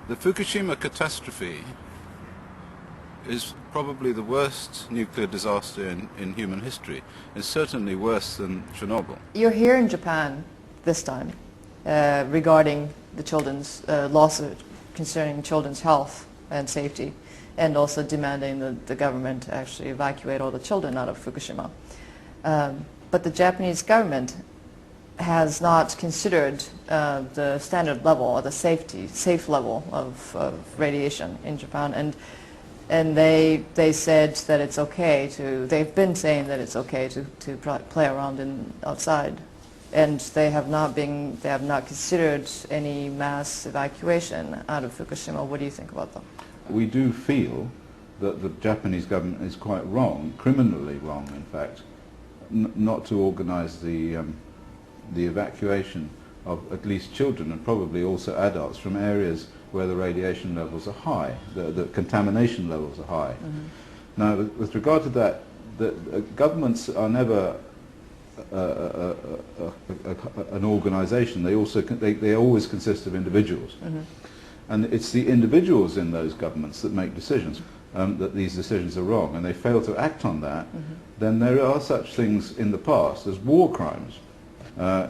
The Fukushima catastrophe is probably the worst nuclear disaster in human history. It's certainly worse than Chernobyl. You're here in Japan this time regarding the children's lawsuit concerning children's health and safety, and also demanding that the government actually evacuate all the children out of Fukushima. But the Japanese government has not considered the standard level or the safe level of radiation in Japan, and they said that it's okay to, they've been saying that it's okay to play around outside, and they have not considered any mass evacuation out of Fukushima. What do you think about that? We do feel that the Japanese government is quite wrong, criminally wrong in fact, not to organize the evacuation of at least children and probably also adults from areas where the radiation levels are high, the contamination levels are high. Mm-hmm. Now, with regard to that, the governments are never an organization. They always consist of individuals. Mm-hmm. And it's the individuals in those governments that make decisions, that these decisions are wrong, and they fail to act on that. Mm-hmm. Then there are such things in the past as war crimes.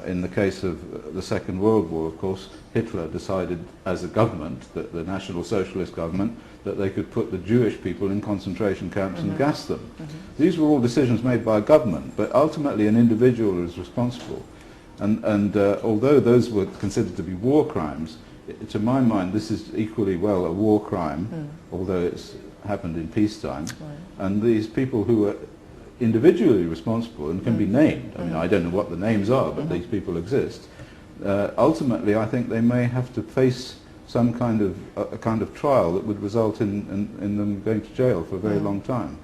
In the case of the Second World War, of course, Hitler decided as a government, that the National Socialist government, that they could put the Jewish people in concentration camps mm-hmm. and gas them. Mm-hmm. These were all decisions made by a government, but ultimately an individual is responsible. And although those were considered to be war crimes, to my mind this is equally well a war crime, although it's happened in peacetime. Right. And these people who are individually responsible and can be named. I mean, I don't know what the names are, but these people exist. Ultimately, I think they may have to face some kind of trial that would result in them going to jail for a very long time.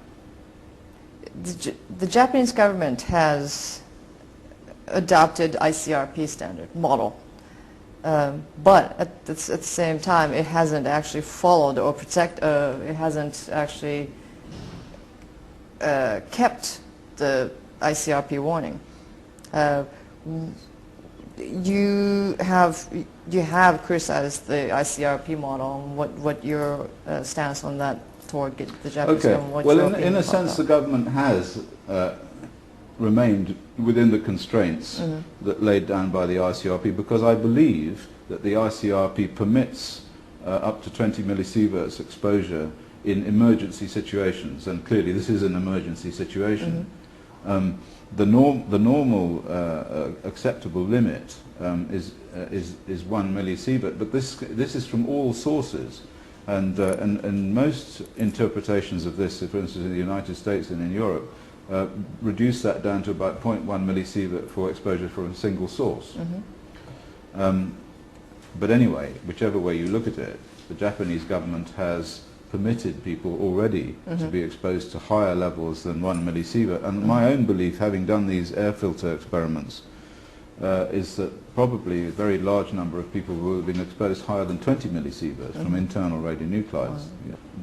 The Japanese government has adopted ICRP standard model, but at the same time, it hasn't actually followed or it hasn't actually kept the ICRP warning. You have criticized the ICRP model. What your stance on that toward the Japanese government? Well, in a sense, the government has remained within the constraints that laid down by the ICRP, because I believe that the ICRP permits up to 20 millisieverts exposure in emergency situations, and clearly this is an emergency situation. The normal acceptable limit is 1 millisievert, but this is from all sources, and most interpretations of this, for instance in the United States and in Europe, reduce that down to about 0.1 millisievert for exposure from a single source. But anyway, whichever way you look at it, the Japanese government has permitted people already to be exposed to higher levels than 1 millisievert. And my own belief, having done these air filter experiments, is that probably a very large number of people will have been exposed higher than 20 millisieverts from internal radionuclides.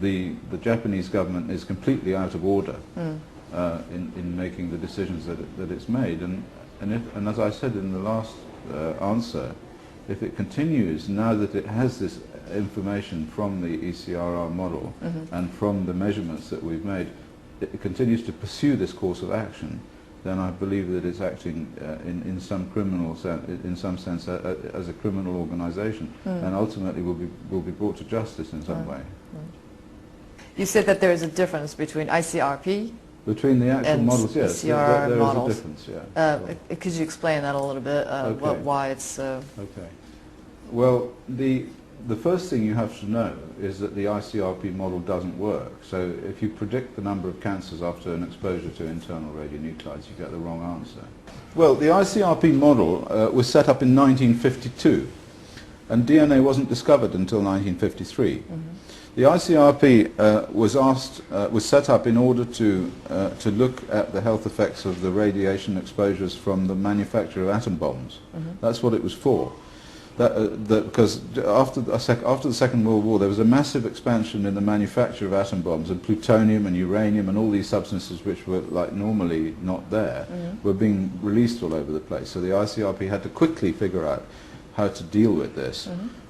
The Japanese government is completely out of order in making the decisions that it's made. And as I said in the last answer, if it continues, now that it has this information from the ECRR model and from the measurements that we've made, it continues to pursue this course of action, then I believe that it's acting in some criminal sense, as a criminal organization, and ultimately will be brought to justice in some way. You said that there is a difference between ICRP between the actual and models, yes, there is a difference. Yeah. Could you explain that a little bit? Why it's? Okay. Well, the first thing you have to know is that the ICRP model doesn't work. So if you predict the number of cancers after an exposure to internal radionuclides, you get the wrong answer. Well, the ICRP model was set up in 1952, and DNA wasn't discovered until 1953. The ICRP was set up in order to look at the health effects of the radiation exposures from the manufacture of atom bombs. That's what it was for. Because after the Second World War, there was a massive expansion in the manufacture of atom bombs, and plutonium and uranium and all these substances which were like normally not there were being released all over the place. So the ICRP had to quickly figure out how to deal with this.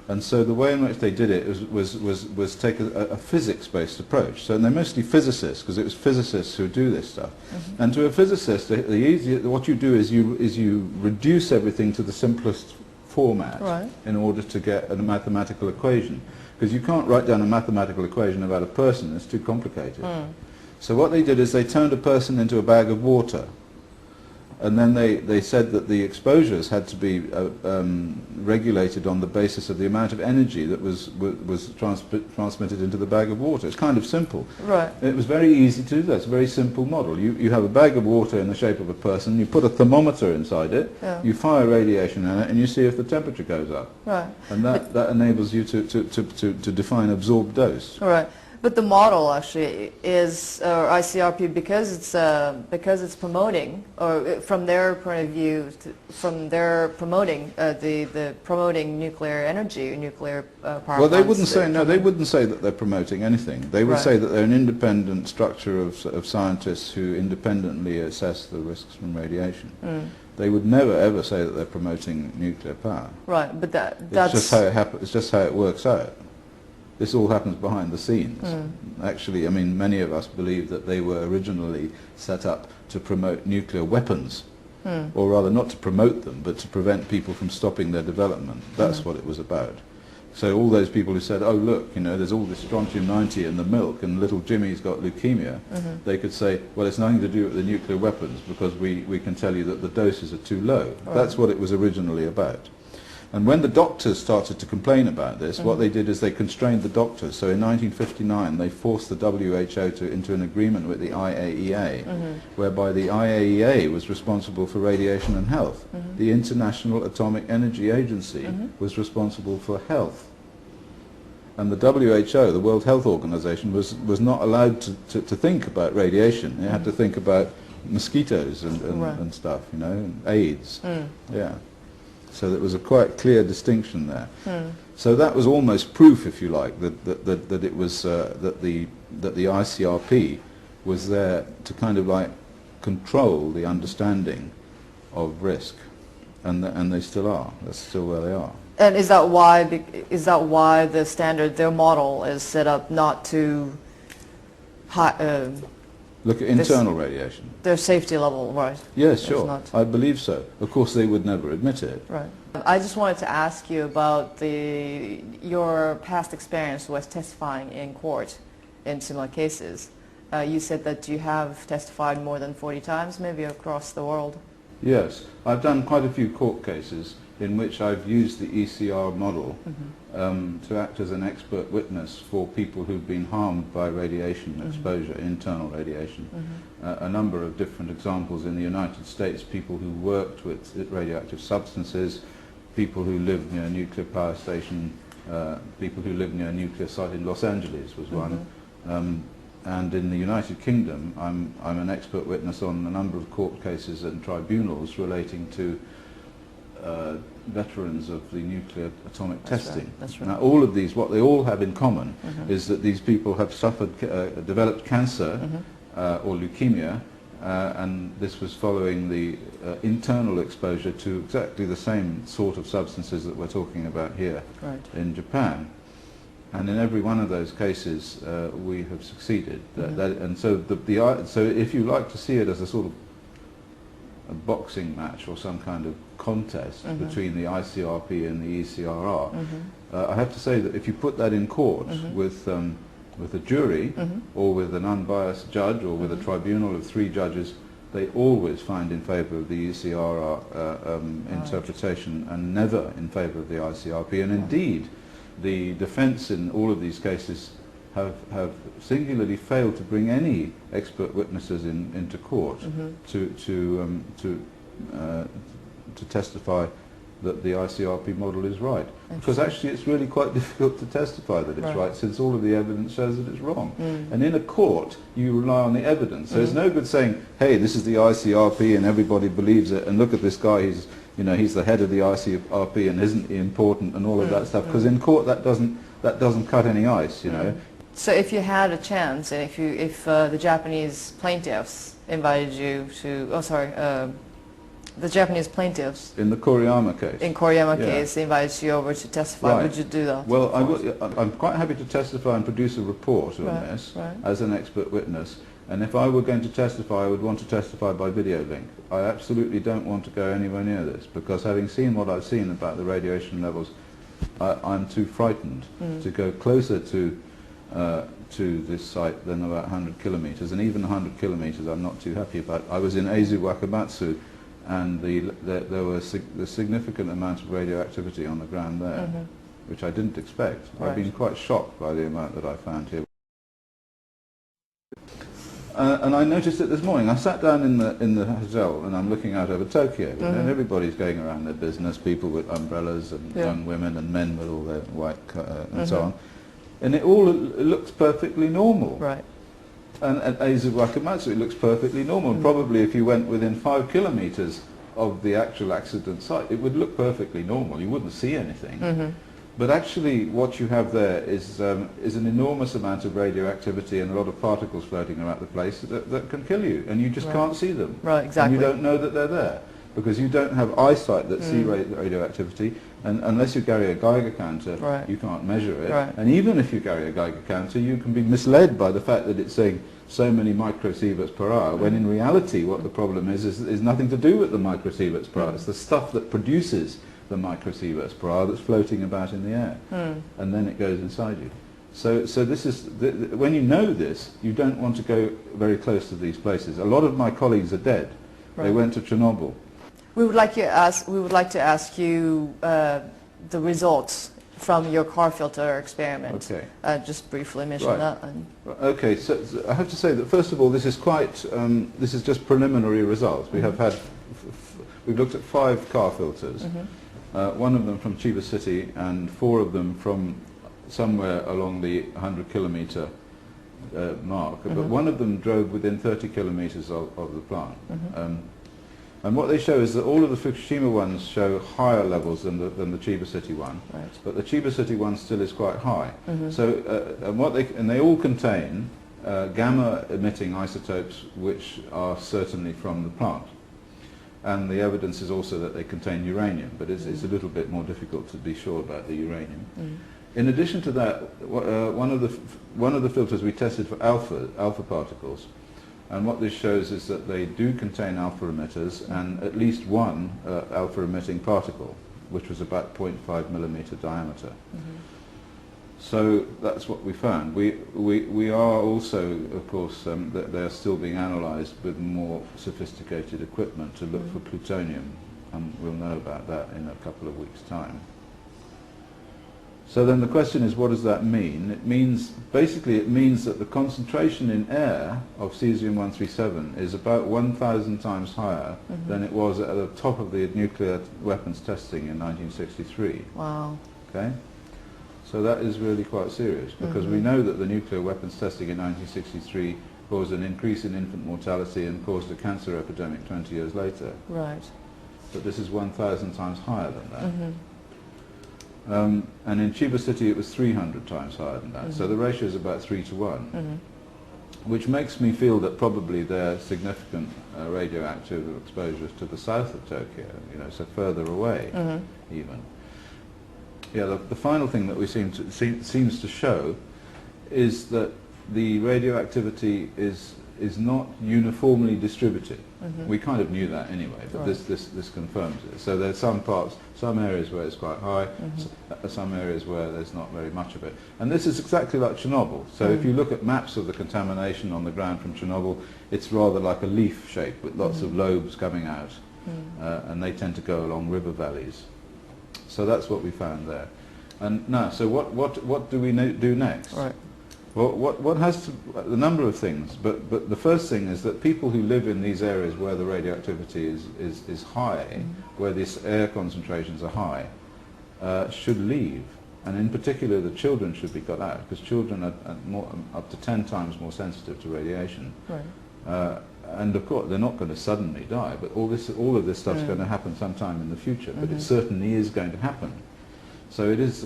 And so the way in which they did it was take a physics-based approach. So, and they're mostly physicists, because it was physicists who do this stuff. And to a physicist, what you do is you reduce everything to the simplest format in order to get a mathematical equation. Because you can't write down a mathematical equation about a person, it's too complicated. So what they did is they turned a person into a bag of water. And then they said that the exposures had to be regulated on the basis of the amount of energy that was transmitted into the bag of water. It's kind of simple. Right. It was very easy to do that. It's a very simple model. You have a bag of water in the shape of a person, you put a thermometer inside it, you fire radiation in it, and you see if the temperature goes up. Right. And that enables you to define absorbed dose. Right. But the model actually is ICRP because it's promoting, or from their point of view, from their promoting the promoting nuclear energy, nuclear power plants. Well, they wouldn't say no. They wouldn't say that they're promoting anything. They would say that they're an independent structure of scientists who independently assess the risks from radiation. They would never ever say that they're promoting nuclear power. Right, but that's just how it happens. It's just how it works out. This all happens behind the scenes. Actually, I mean, many of us believe that they were originally set up to promote nuclear weapons, or rather not to promote them, but to prevent people from stopping their development. That's what it was about. So all those people who said, oh look, you know, there's all this strontium-90 in the milk and little Jimmy's got leukemia, they could say, well, it's nothing to do with the nuclear weapons because we can tell you that the doses are too low. That's what it was originally about. And when the doctors started to complain about this, what they did is they constrained the doctors. So in 1959, they forced the WHO into an agreement with the IAEA, whereby the IAEA was responsible for radiation and health. The International Atomic Energy Agency was responsible for health. And the WHO, the World Health Organization, was not allowed to think about radiation. It had to think about mosquitoes and stuff, you know, and AIDS. Yeah. So there was a quite clear distinction there. So that was almost proof, if you like, that it was that the ICRP was there to kind of like control the understanding of risk, and they still are. That's still where they are. And is that why the standard, their model is set up not to look at internal radiation. Their safety level, right? Yes, sure. I believe so. Of course, they would never admit it. Right. I just wanted to ask you about your past experience with testifying in court in similar cases. You said that you have testified more than 40 times, maybe across the world. Yes. I've done quite a few court cases in which I've used the ECR model to act as an expert witness for people who've been harmed by radiation exposure, internal radiation. A number of different examples in the United States, people who worked with radioactive substances, people who lived near a nuclear power station, people who lived near a nuclear site in Los Angeles was one. And in the United Kingdom, I'm an expert witness on a number of court cases and tribunals relating to veterans of the nuclear atomic testing. That's right. Now, all of these, what they all have in common is that these people have suffered, developed cancer or leukemia, and this was following the internal exposure to exactly the same sort of substances that we're talking about here in Japan. And in every one of those cases, we have succeeded. And so, so if you like to see it as a sort of a boxing match or some kind of contest between the ICRP and the ECRR, I have to say that if you put that in court with a jury or with an unbiased judge or with a tribunal of 3 judges, they always find in favour of the ECRR interpretation and never in favour of the ICRP. And indeed, the defence in all of these cases have singularly failed to bring any expert witnesses into court to testify that the ICRP model is right. Because actually it's really quite difficult to testify that it's right, since all of the evidence shows that it's wrong. And in a court, you rely on the evidence. So it's no good saying, hey, this is the ICRP and everybody believes it, and look at this guy, he's the head of the ICRP and isn't he important and all of that stuff. Because in court that doesn't cut any ice, you know. So if you had a chance, if the Japanese plaintiffs invited you to, the Japanese plaintiffs In the Koriyama case. in Koriyama Yeah. case invites you over to testify, Right. would you do that? Well, I'm quite happy to testify and produce a report on Right, this right. as an expert witness. And if I were going to testify, I would want to testify by video link. I absolutely don't want to go anywhere near this, because having seen what I've seen about the radiation levels, I'm too frightened to go closer to this site than about 100 kilometers. And even 100 kilometers I'm not too happy about. I was in Eizu Wakamatsu, and there was a significant amount of radioactivity on the ground there, which I didn't expect. Right. I've been quite shocked by the amount that I found here. And I noticed it this morning. I sat down in the hotel and I'm looking out over Tokyo, and everybody's going around their business, people with umbrellas and young women and men with all their white and so on. And it looks perfectly normal. Right. And at Eizu Wakamatsu it looks perfectly normal. And probably if you went within 5 kilometers of the actual accident site, it would look perfectly normal. You wouldn't see anything. But actually what you have there is an enormous amount of radioactivity and a lot of particles floating around the place that can kill you, and you just can't see them. Right, exactly. And you don't know that they're there, because you don't have eyesight that see radioactivity, and unless you carry a Geiger counter, you can't measure it. Right. And even if you carry a Geiger counter, you can be misled by the fact that it's saying so many microsieverts per hour, when in reality what the problem is nothing to do with the microsieverts per hour. It's the stuff that produces the microsieverts per hour that's floating about in the air, and then it goes inside you. So this is when you know this, you don't want to go very close to these places. A lot of my colleagues are dead. They went to Chernobyl. We would like to ask you the results from your car filter experiment. Okay. Just briefly mention that. And Okay, so I have to say that first of all, this is quite this is just preliminary results. We have had we've looked at 5 car filters. One of them from Chiba City and 4 of them from somewhere along the 100 kilometer mark, but one of them drove within 30 kilometers of the plant. And what they show is that all of the Fukushima ones show higher levels than the Chiba City one, but the Chiba City one still is quite high. So and they all contain gamma emitting isotopes, which are certainly from the plant. And the evidence is also that they contain uranium, but it's a little bit more difficult to be sure about the uranium. In addition to that, one of the filters we tested for alpha particles, and what this shows is that they do contain alpha emitters, and at least one alpha emitting particle, which was about 0.5 millimeter diameter. So that's what we found. We are also, of course, they're still being analysed with more sophisticated equipment to look for plutonium, and we'll know about that in a couple of weeks' time. So then the question is, what does that mean? It means, basically it means that the concentration in air of cesium-137 is about 1,000 times higher than it was at the top of the nuclear weapons testing in 1963. wow. Okay? So that is really quite serious, because we know that the nuclear weapons testing in 1963 caused an increase in infant mortality and caused a cancer epidemic 20 years later. Right. But this is 1,000 times higher than that. And in Chiba City it was 300 times higher than that. So the ratio is about 3 to 1, which makes me feel that probably there are significant radioactive exposures to the south of Tokyo, so further away even. Yeah, the final thing that we seems to show is that the radioactivity is not uniformly distributed. We kind of knew that anyway, but this confirms it. So there's some areas where it's quite high, some areas where there's not very much of it. And this is exactly like Chernobyl. So if you look at maps of the contamination on the ground from Chernobyl, it's rather like a leaf shape with lots of lobes coming out, and they tend to go along river valleys. So that's what we found there. And now, so what do we do next? Right. Well, what has to, a number of things, but the first thing is that people who live in these areas where the radioactivity is high, where these air concentrations are high, should leave. And in particular, the children should be got out, because children are up to 10 times more sensitive to radiation. Right. And of course, they're not going to suddenly die, but all of this stuff's going to happen sometime in the future, but it certainly is going to happen. So it is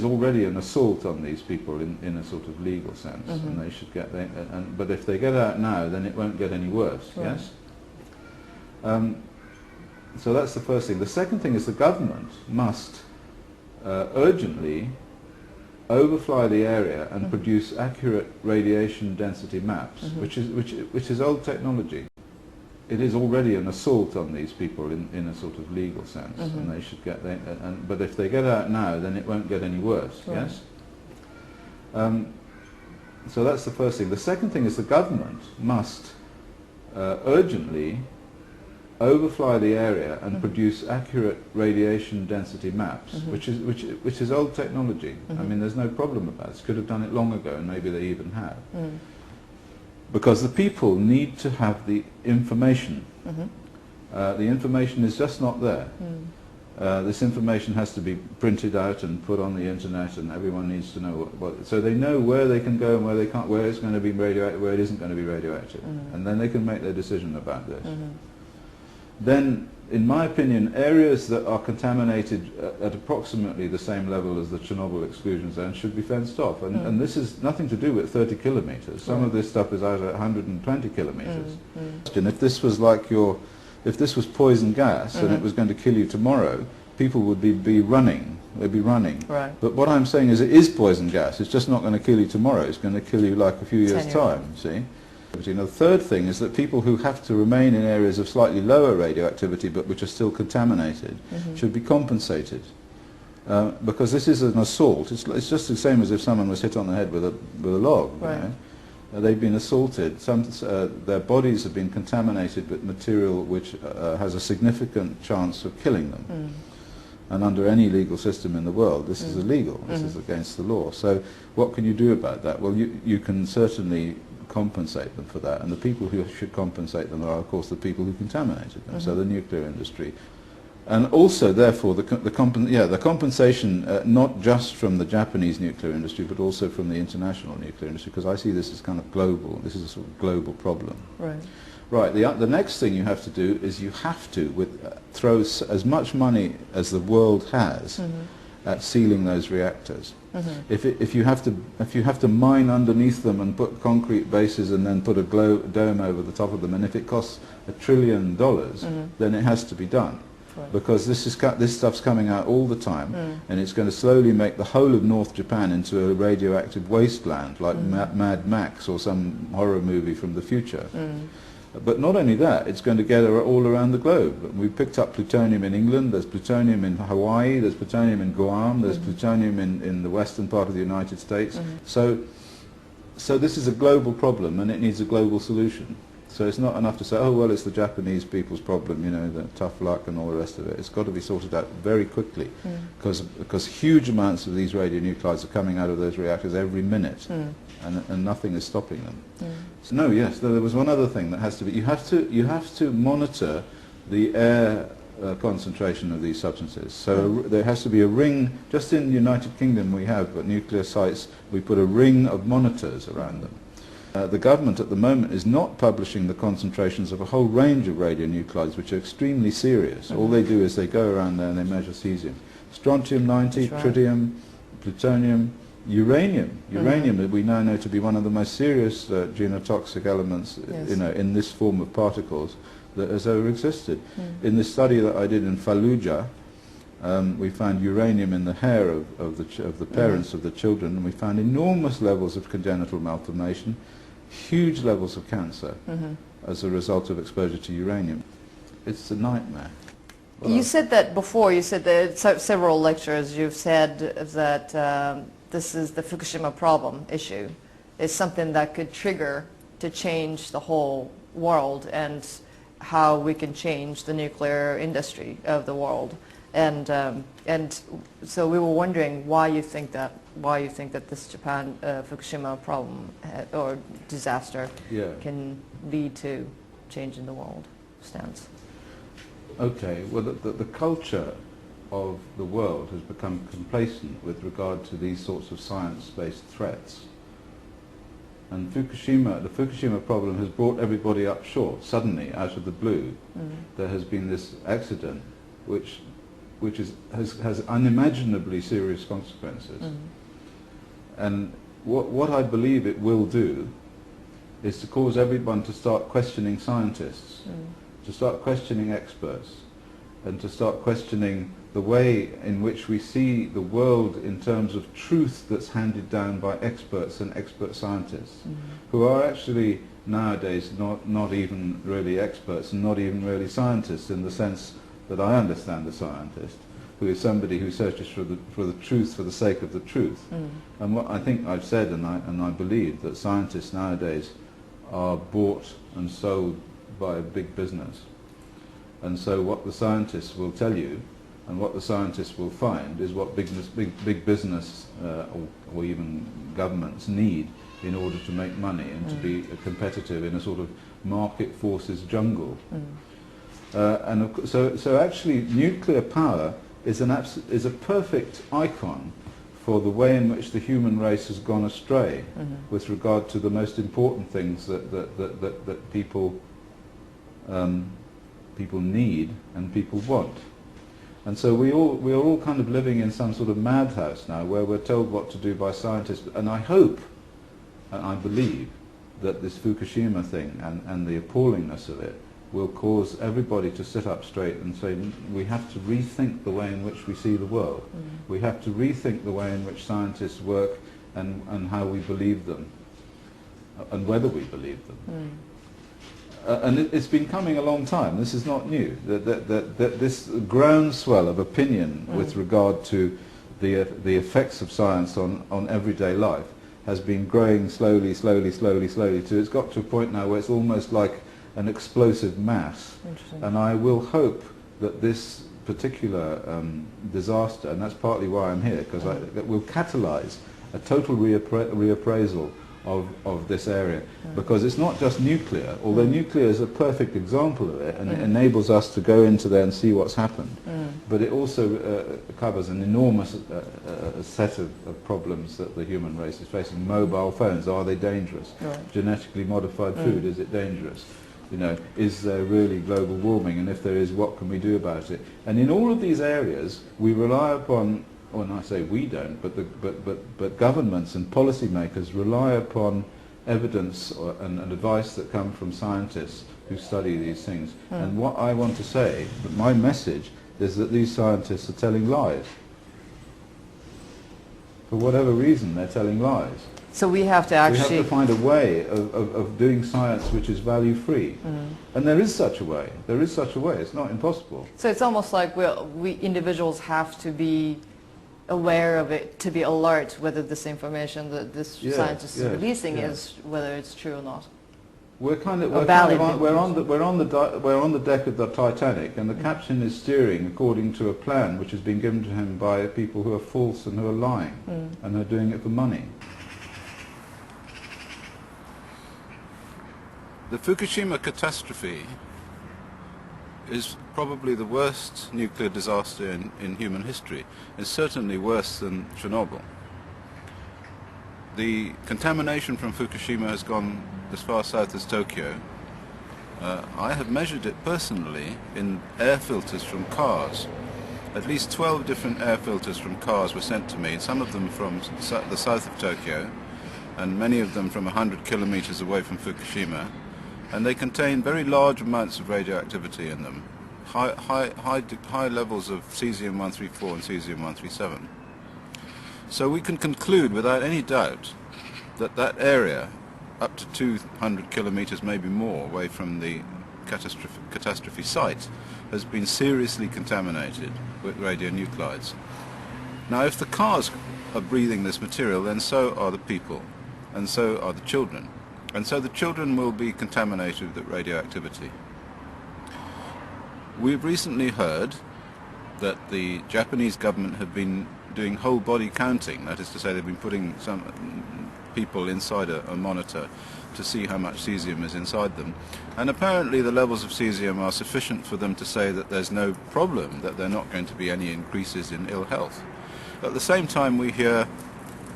already an assault on these people in a sort of legal sense, and they should get. But if they get out now, then it won't get any worse. Right. Yes. So that's the first thing. The second thing is the government must urgently overfly the area and produce accurate radiation density maps, which is old technology. It is already an assault on these people in a sort of legal sense, and they should get. But if they get out now, then it won't get any worse. Right. Yes. So that's the first thing. The second thing is the government must urgently overfly the area and produce accurate radiation density maps, which is old technology. I mean, there's no problem about it. Could have done it long ago, and maybe they even have. Because the people need to have the information. The information is just not there. This information has to be printed out and put on the internet, and everyone needs to know so they know where they can go and where they can't, where it's going to be radioactive, where it isn't going to be radioactive, and then they can make their decision about this. Then, in my opinion, areas that are contaminated at approximately the same level as the Chernobyl exclusion zone should be fenced off. And this is nothing to do with 30 kilometers. Some of this stuff is out at 120 kilometers. And if this was like if this was poison gas and it was going to kill you tomorrow, people would be running. They'd be running. Right. But what I'm saying is it is poison gas. It's just not going to kill you tomorrow. It's going to kill you like a few years' time, see? The third thing is that people who have to remain in areas of slightly lower radioactivity but which are still contaminated should be compensated. Because this is an assault. It's just the same as if someone was hit on the head with a log. Right. You know? They've been assaulted. Their bodies have been contaminated with material which has a significant chance of killing them. And under any legal system in the world, this is illegal. This is against the law. So what can you do about that? Well, you can certainly compensate them for that, and the people who should compensate them are, of course, the people who contaminated them, so the nuclear industry. And also, therefore, the compensation not just from the Japanese nuclear industry, but also from the international nuclear industry, because I see this as kind of global. This is a sort of global problem. Right. Right. The next thing you have to do is you have to throw as much money as the world has at sealing those reactors. If you have to mine underneath them and put concrete bases and then put a dome over the top of them, and if it costs $1 trillion, then it has to be done. Right. Because this stuff's coming out all the time, and it's going to slowly make the whole of North Japan into a radioactive wasteland, like Mad Max or some horror movie from the future. But not only that, it's going to get all around the globe. We picked up plutonium in England, there's plutonium in Hawaii, there's plutonium in Guam, there's plutonium in the western part of the United States. So this is a global problem, and it needs a global solution. So it's not enough to say, oh, well, it's the Japanese people's problem, you know, the tough luck and all the rest of it. It's got to be sorted out very quickly, because huge amounts of these radionuclides are coming out of those reactors every minute, and nothing is stopping them. So no, yes, there was one other thing that has to be. You have to monitor the air concentration of these substances. So there has to be a ring. Just in the United Kingdom, we have at nuclear sites. We put a ring of monitors around them. The government at the moment is not publishing the concentrations of a whole range of radionuclides, which are extremely serious. All they do is they go around there and they measure cesium, strontium-90, tritium, plutonium, uranium. Uranium that we now know to be one of the most serious genotoxic elements, you know, in this form of particles that has ever existed. In this study that I did in Fallujah, we found uranium in the hair of the parents of the children, and we found enormous levels of congenital malformation, huge levels of cancer as a result of exposure to uranium. It's a nightmare. Well, you said that before. You said that several lectures. You've said that this is the Fukushima problem issue. Is something that could trigger to change the whole world and how we can change the nuclear industry of the world. And so we were wondering why you think that this Japan Fukushima problem or disaster can lead to change in the world stance. Okay, well, the culture of the world has become complacent with regard to these sorts of science-based threats. And the Fukushima problem has brought everybody up short. Suddenly, out of the blue, there has been this accident which has unimaginably serious consequences. And what I believe it will do is to cause everyone to start questioning scientists to start questioning experts, and to start questioning the way in which we see the world in terms of truth that's handed down by experts and expert scientists, who are actually nowadays not even really experts and not even really scientists in the sense that I understand a scientist, who is somebody who searches for the truth for the sake of the truth. And what I think I've said, and I believe, that scientists nowadays are bought and sold by big business. And so what the scientists will tell you and what the scientists will find is what big business or even governments need in order to make money and to be competitive in a sort of market forces jungle. So actually nuclear power is a perfect icon for the way in which the human race has gone astray with regard to the most important things that people need and people want. And so we are all kind of living in some sort of madhouse now where we're told what to do by scientists. And I hope and I believe that this Fukushima thing and the appallingness of it will cause everybody to sit up straight and say, we have to rethink the way in which we see the world. We have to rethink the way in which scientists work and how we believe them and whether we believe them. And it's been coming a long time. This is not new. That this groundswell of opinion with regard to the effects of science on everyday life has been growing slowly till it's got to a point now where it's almost like an explosive mass. And I will hope that this particular disaster, and that's partly why I'm here, because that will catalyse a total reappraisal of this area, because it's not just nuclear, although nuclear is a perfect example of it and it enables us to go into there and see what's happened, but it also covers an enormous set of problems that the human race is facing. Mobile phones, are they dangerous? Genetically modified food, is it dangerous? You know, is there really global warming, and if there is, what can we do about it? And in all of these areas we rely upon, when I say we don't, but governments and policymakers rely upon evidence and advice that come from scientists who study these things. And what I want to say, that my message, is that these scientists are telling lies. For whatever reason, they're telling lies. So we have to actually... We have to find a way of doing science which is value-free. And there is such a way. There is such a way. It's not impossible. So it's almost like we individuals have to be aware of it, to be alert whether this information that this scientist is releasing is, whether it's true or not. We're on the deck of the Titanic, and the captain is steering according to a plan which has been given to him by people who are false and who are lying and are doing it for money. The Fukushima catastrophe is probably the worst nuclear disaster in human history. It's certainly worse than Chernobyl. The contamination from Fukushima has gone as far south as Tokyo. I have measured it personally in air filters from cars. At least 12 different air filters from cars were sent to me, some of them from the south of Tokyo, and many of them from 100 kilometers away from Fukushima. And they contain very large amounts of radioactivity in them, high levels of cesium-134 and cesium-137. So we can conclude without any doubt that that area, up to 200 kilometers, maybe more, away from the catastrophe site, has been seriously contaminated with radionuclides. Now, if the cars are breathing this material, then so are the people, and so are the children. And so the children will be contaminated with radioactivity. We've recently heard that the Japanese government have been doing whole body counting. That is to say, they've been putting some people inside a monitor to see how much cesium is inside them. And apparently the levels of cesium are sufficient for them to say that there's no problem, that there are not going to be any increases in ill health. At the same time,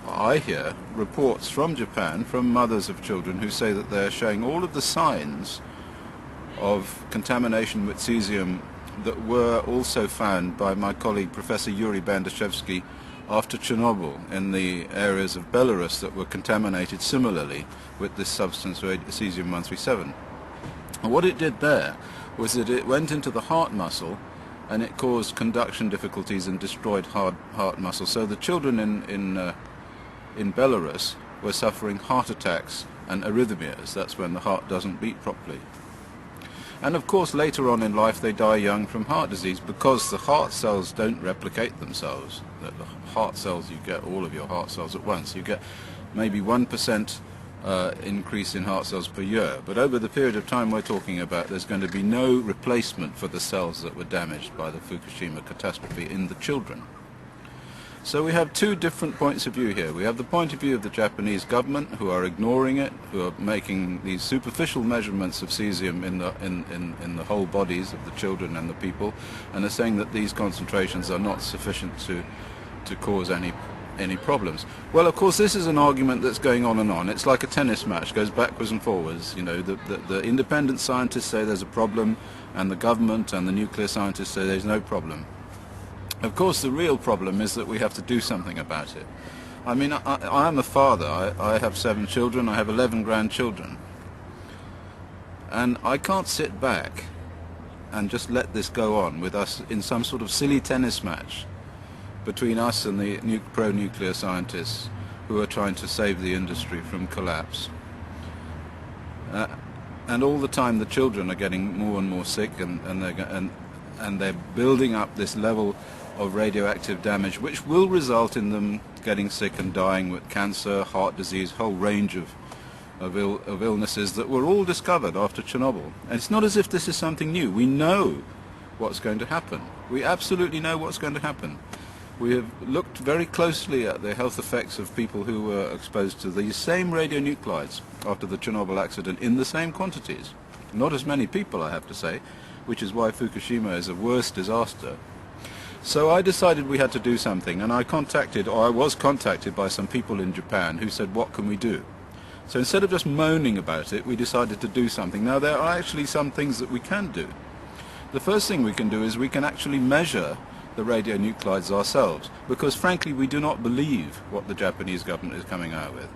I hear reports from Japan, from mothers of children, who say that they're showing all of the signs of contamination with cesium that were also found by my colleague Professor Yuri Bandashevsky after Chernobyl in the areas of Belarus that were contaminated similarly with this substance, cesium-137. And what it did there was that it went into the heart muscle and it caused conduction difficulties and destroyed heart muscle. So the children in Belarus were suffering heart attacks and arrhythmias. That's when the heart doesn't beat properly. And of course later on in life they die young from heart disease because the heart cells don't replicate themselves. The heart cells, you get all of your heart cells at once. You get maybe 1% increase in heart cells per year. But over the period of time we're talking about, there's going to be no replacement for the cells that were damaged by the Fukushima catastrophe in the children. So we have two different points of view here. We have the point of view of the Japanese government, who are ignoring it, who are making these superficial measurements of cesium in the whole bodies of the children and the people, and are saying that these concentrations are not sufficient to cause any problems. Well, of course, this is an argument that's going on and on. It's like a tennis match, goes backwards and forwards. You know, the independent scientists say there's a problem, and the government and the nuclear scientists say there's no problem. Of course, the real problem is that we have to do something about it. I mean, I am a father. I have 7 children. I have 11 grandchildren. And I can't sit back and just let this go on with us in some sort of silly tennis match between us and the pro-nuclear scientists who are trying to save the industry from collapse. And all the time the children are getting more and more sick, and they're building up this level of radioactive damage, which will result in them getting sick and dying with cancer, heart disease, whole range of illnesses that were all discovered after Chernobyl. And it's not as if this is something new. We know what's going to happen. We absolutely know what's going to happen. We have looked very closely at the health effects of people who were exposed to these same radionuclides after the Chernobyl accident in the same quantities. Not as many people, I have to say, which is why Fukushima is a worse disaster. So I decided we had to do something, and I was contacted by some people in Japan who said, what can we do? So instead of just moaning about it, we decided to do something. Now, there are actually some things that we can do. The first thing we can do is we can actually measure the radionuclides ourselves, because frankly we do not believe what the Japanese government is coming out with.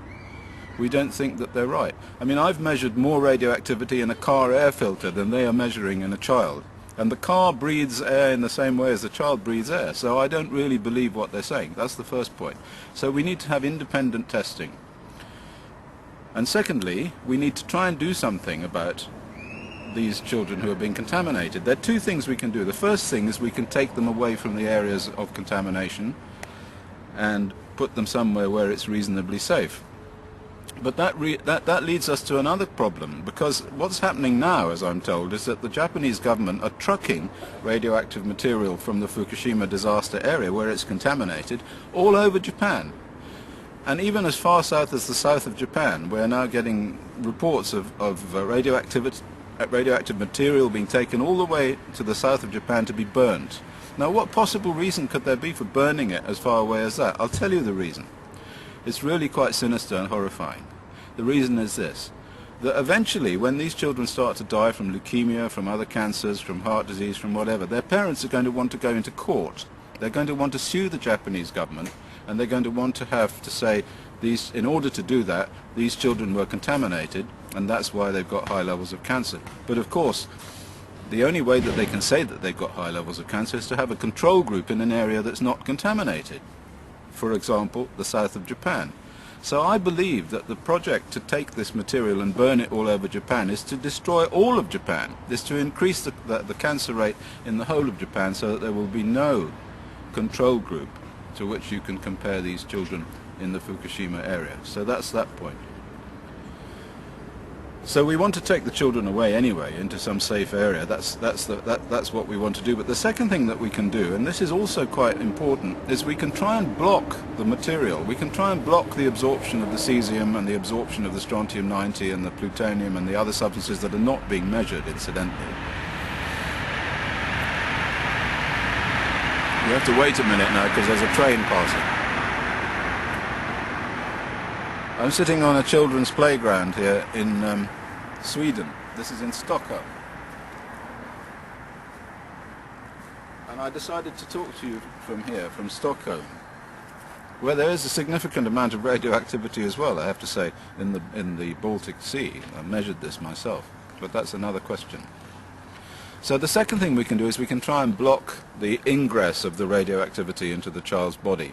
We don't think that they're right. I mean, I've measured more radioactivity in a car air filter than they are measuring in a child. And the car breathes air in the same way as the child breathes air, so I don't really believe what they're saying. That's the first point. So we need to have independent testing. And secondly, we need to try and do something about these children who are being contaminated. There are two things we can do. The first thing is we can take them away from the areas of contamination and put them somewhere where it's reasonably safe. But that leads us to another problem, because what's happening now, as I'm told, is that the Japanese government are trucking radioactive material from the Fukushima disaster area, where it's contaminated, all over Japan. And even as far south as the south of Japan, we're now getting reports of radioactive material being taken all the way to the south of Japan to be burnt. Now, what possible reason could there be for burning it as far away as that? I'll tell you the reason. It's really quite sinister and horrifying. The reason is this, that eventually when these children start to die from leukemia, from other cancers, from heart disease, from whatever, their parents are going to want to go into court. They're going to want to sue the Japanese government, and they're going to want to have to say, in order to do that, these children were contaminated, and that's why they've got high levels of cancer. But of course, the only way that they can say that they've got high levels of cancer is to have a control group in an area that's not contaminated. For example, the south of Japan. So I believe that the project to take this material and burn it all over Japan is to destroy all of Japan, is to increase the cancer rate in the whole of Japan, so that there will be no control group to which you can compare these children in the Fukushima area. So that's that point. So we want to take the children away anyway into some safe area. That's what we want to do. But the second thing that we can do, and this is also quite important, is we can try and block the material. We can try and block the absorption of the cesium and the absorption of the strontium-90 and the plutonium and the other substances that are not being measured, incidentally. You have to wait a minute now because there's a train passing. I'm sitting on a children's playground here in Sweden. This is in Stockholm. And I decided to talk to you from here, from Stockholm, where there is a significant amount of radioactivity as well, I have to say, in the Baltic Sea. I measured this myself, but that's another question. So the second thing we can do is we can try and block the ingress of the radioactivity into the child's body.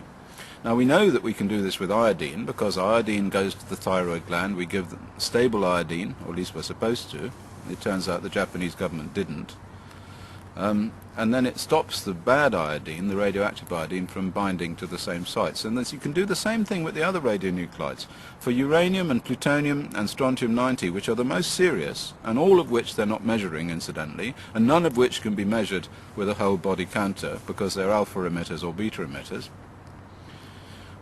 Now we know that we can do this with iodine, because iodine goes to the thyroid gland. We give them stable iodine, or at least we're supposed to. It turns out the Japanese government didn't. And then it stops the bad iodine, the radioactive iodine, from binding to the same sites. And you can do the same thing with the other radionuclides. For uranium and plutonium and strontium-90, which are the most serious, and all of which they're not measuring, incidentally, and none of which can be measured with a whole body counter, because they're alpha emitters or beta emitters,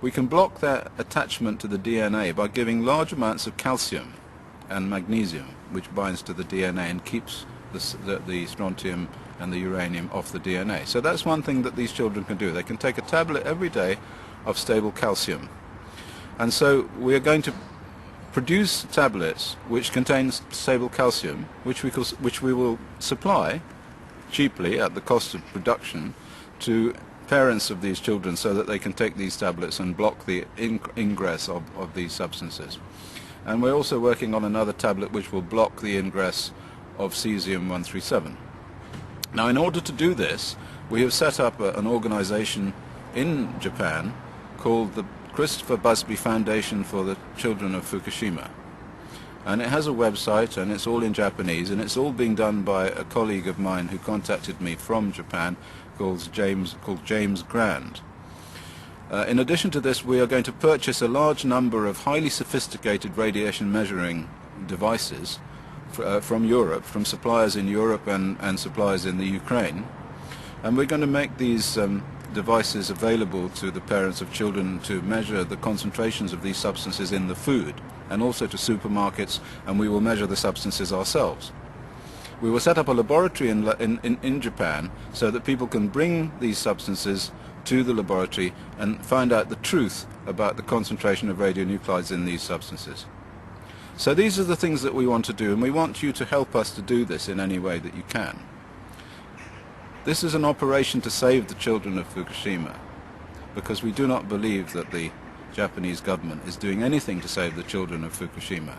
we can block their attachment to the DNA by giving large amounts of calcium and magnesium, which binds to the DNA and keeps the strontium and the uranium off the DNA. So that's one thing that these children can do. They can take a tablet every day of stable calcium. And so we are going to produce tablets which contain stable calcium, which we will supply cheaply at the cost of production to parents of these children, so that they can take these tablets and block the ingress of these substances. And we're also working on another tablet which will block the ingress of cesium-137. Now, in order to do this, we have set up an organization in Japan called the Chris Busby Foundation for the Children of Fukushima. And it has a website, and it's all in Japanese, and it's all being done by a colleague of mine who contacted me from Japan, called James Grand. In addition to this, we are going to purchase a large number of highly sophisticated radiation measuring devices from Europe, from suppliers in Europe and suppliers in the Ukraine. And we're going to make these devices available to the parents of children to measure the concentrations of these substances in the food, and also to supermarkets, and we will measure the substances ourselves. We will set up a laboratory in Japan so that people can bring these substances to the laboratory and find out the truth about the concentration of radionuclides in these substances. So these are the things that we want to do, and we want you to help us to do this in any way that you can. This is an operation to save the children of Fukushima, because we do not believe that the Japanese government is doing anything to save the children of Fukushima.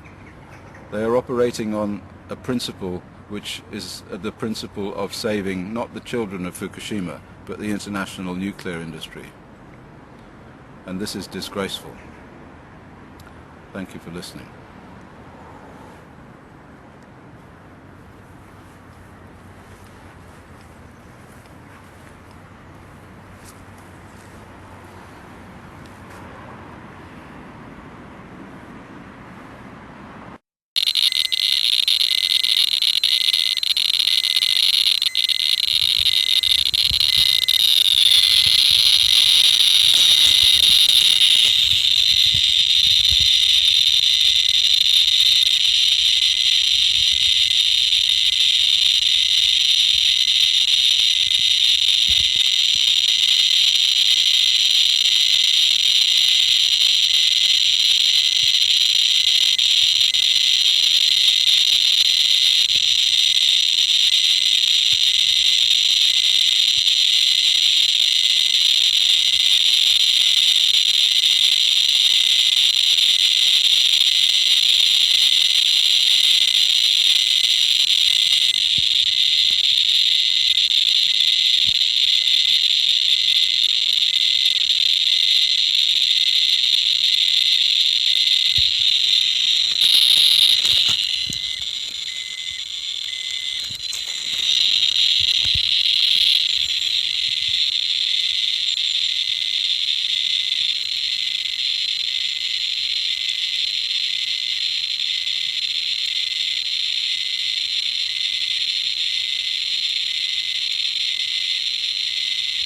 They are operating on a principle which is the principle of saving not the children of Fukushima, but the international nuclear industry. And this is disgraceful. Thank you for listening.